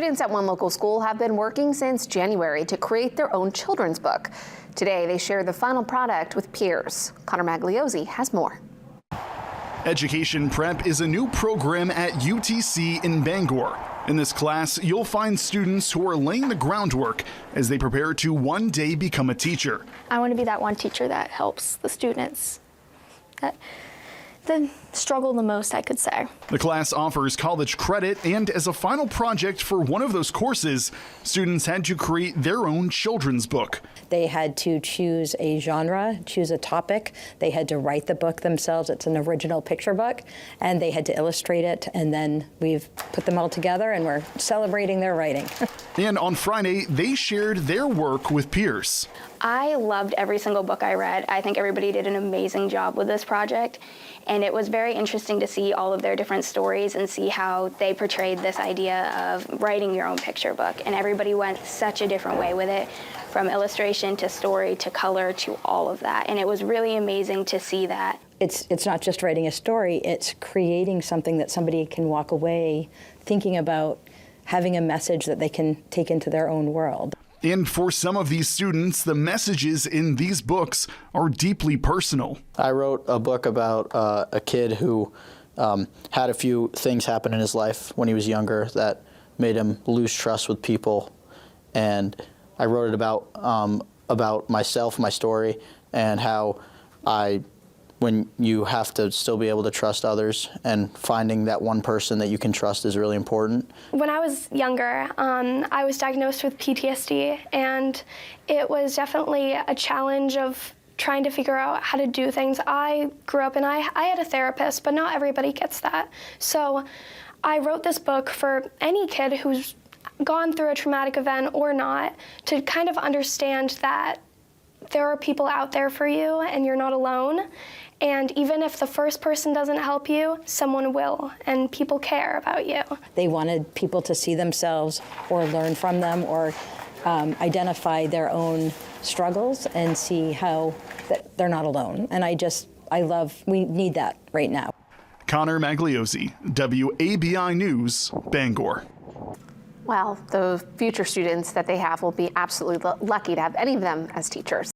Students at one local school have been working since January to create their own children's book. Today, they share the final product with peers. Connor Magliozzi has more. Education Prep is a new program at UTC in Bangor. In this class, you'll find students who are laying the groundwork as they prepare to one day become a teacher. I want to be that one teacher that helps the students that struggle the most, I could say. The class offers college credit, and as a final project for one of those courses, students had to create their own children's book. They had to choose a genre, choose a topic. They had to write the book themselves. It's an original picture book, and they had to illustrate it, and then we've put them all together, and we're celebrating their writing. And on Friday, they shared their work with peers. I loved every single book I read. I think everybody did an amazing job with this project, and it was very interesting to see all of their different stories and see how they portrayed this idea of writing your own picture book. And everybody went such a different way with it, from illustration to story to color to all of that. And it was really amazing to see that. It's not just writing a story, it's creating something that somebody can walk away thinking about, having a message that they can take into their own world. And for some of these students, the messages in these books are deeply personal. I wrote a book about a kid who had a few things happen in his life when he was younger that made him lose trust with people. And I wrote it about myself, my story, and how when you have to still be able to trust others, and finding that one person that you can trust is really important. When I was younger, I was diagnosed with PTSD, and it was definitely a challenge of trying to figure out how to do things. I grew up and I had a therapist, but not everybody gets that. So I wrote this book for any kid who's gone through a traumatic event or not, to kind of understand that there are people out there for you and you're not alone. And even if the first person doesn't help you, someone will, and people care about you. They wanted people to see themselves or learn from them, or identify their own struggles and see how that they're not alone. And we need that right now. Connor Magliozzi, WABI News, Bangor. Well, the future students that they have will be absolutely lucky to have any of them as teachers.